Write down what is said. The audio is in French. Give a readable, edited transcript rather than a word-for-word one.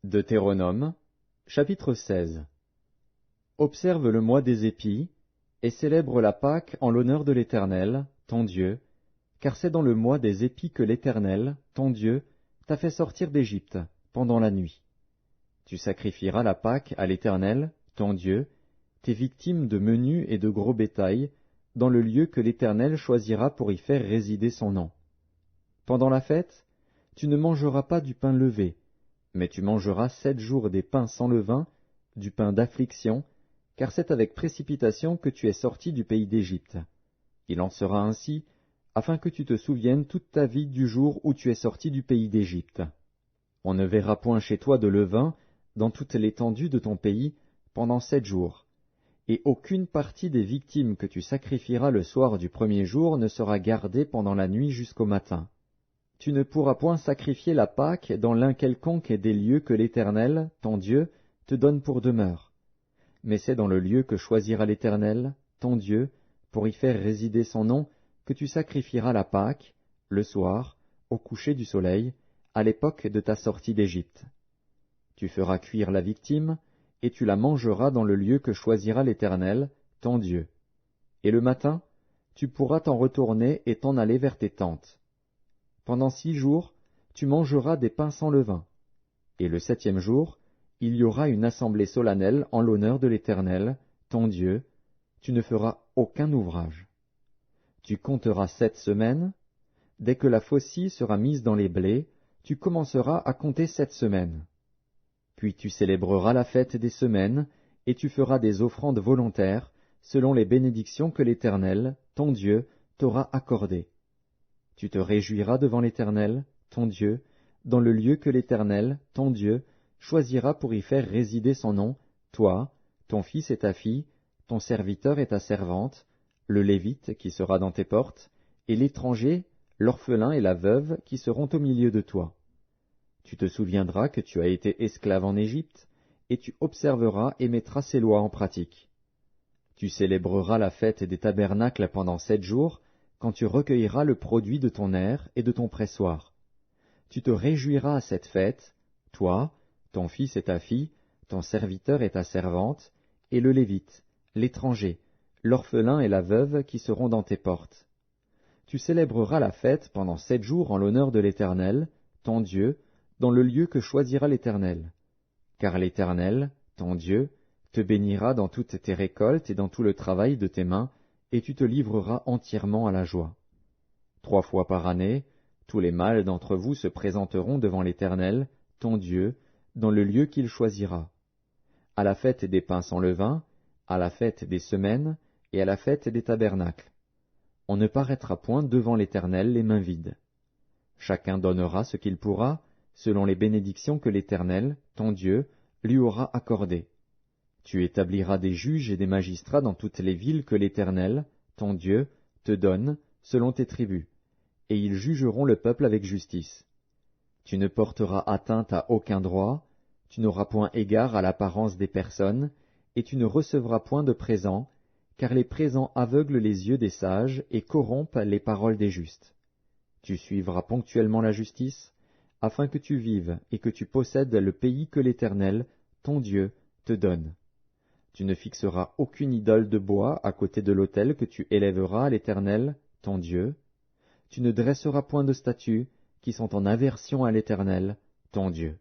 Deutéronome, chapitre 16. Observe le mois des épis, et célèbre la Pâque en l'honneur de l'Éternel, ton Dieu, car c'est dans le mois des épis que l'Éternel, ton Dieu, t'a fait sortir d'Égypte, pendant la nuit. Tu sacrifieras la Pâque à l'Éternel, ton Dieu, tes victimes de menu et de gros bétail, dans le lieu que l'Éternel choisira pour y faire résider son nom. Pendant la fête, tu ne mangeras pas du pain levé, mais tu mangeras 7 jours des pains sans levain, du pain d'affliction, car c'est avec précipitation que tu es sorti du pays d'Égypte. Il en sera ainsi, afin que tu te souviennes toute ta vie du jour où tu es sorti du pays d'Égypte. On ne verra point chez toi de levain dans toute l'étendue de ton pays pendant 7 jours, et aucune partie des victimes que tu sacrifieras le soir du premier jour ne sera gardée pendant la nuit jusqu'au matin. Tu ne pourras point sacrifier la Pâque dans l'un quelconque des lieux que l'Éternel, ton Dieu, te donne pour demeure. Mais c'est dans le lieu que choisira l'Éternel, ton Dieu, pour y faire résider son nom, que tu sacrifieras la Pâque, le soir, au coucher du soleil, à l'époque de ta sortie d'Égypte. Tu feras cuire la victime, et tu la mangeras dans le lieu que choisira l'Éternel, ton Dieu. Et le matin, tu pourras t'en retourner et t'en aller vers tes tentes. Pendant 6 jours, tu mangeras des pains sans levain. Et le 7e jour, il y aura une assemblée solennelle en l'honneur de l'Éternel, ton Dieu. Tu ne feras aucun ouvrage. Tu compteras 7 semaines. Dès que la faucille sera mise dans les blés, tu commenceras à compter 7 semaines. Puis tu célébreras la fête des semaines, et tu feras des offrandes volontaires, selon les bénédictions que l'Éternel, ton Dieu, t'aura accordées. Tu te réjouiras devant l'Éternel, ton Dieu, dans le lieu que l'Éternel, ton Dieu, choisira pour y faire résider son nom, toi, ton fils et ta fille, ton serviteur et ta servante, le Lévite qui sera dans tes portes, et l'étranger, l'orphelin et la veuve qui seront au milieu de toi. Tu te souviendras que tu as été esclave en Égypte, et tu observeras et mettras ces lois en pratique. Tu célébreras la fête des tabernacles pendant 7 jours, quand tu recueilleras le produit de ton aire et de ton pressoir. Tu te réjouiras à cette fête, toi, ton fils et ta fille, ton serviteur et ta servante, et le Lévite, l'étranger, l'orphelin et la veuve qui seront dans tes portes. Tu célébreras la fête pendant 7 jours en l'honneur de l'Éternel, ton Dieu, dans le lieu que choisira l'Éternel. Car l'Éternel, ton Dieu, te bénira dans toutes tes récoltes et dans tout le travail de tes mains, et tu te livreras entièrement à la joie. 3 fois par année, tous les mâles d'entre vous se présenteront devant l'Éternel, ton Dieu, dans le lieu qu'il choisira. À la fête des pains sans levain, à la fête des semaines, et à la fête des tabernacles. On ne paraîtra point devant l'Éternel les mains vides. Chacun donnera ce qu'il pourra, selon les bénédictions que l'Éternel, ton Dieu, lui aura accordées. Tu établiras des juges et des magistrats dans toutes les villes que l'Éternel, ton Dieu, te donne, selon tes tribus, et ils jugeront le peuple avec justice. Tu ne porteras atteinte à aucun droit, tu n'auras point égard à l'apparence des personnes, et tu ne recevras point de présents, car les présents aveuglent les yeux des sages et corrompent les paroles des justes. Tu suivras ponctuellement la justice, afin que tu vives et que tu possèdes le pays que l'Éternel, ton Dieu, te donne. Tu ne fixeras aucune idole de bois à côté de l'autel que tu élèveras à l'Éternel, ton Dieu. Tu ne dresseras point de statues qui sont en aversion à l'Éternel, ton Dieu.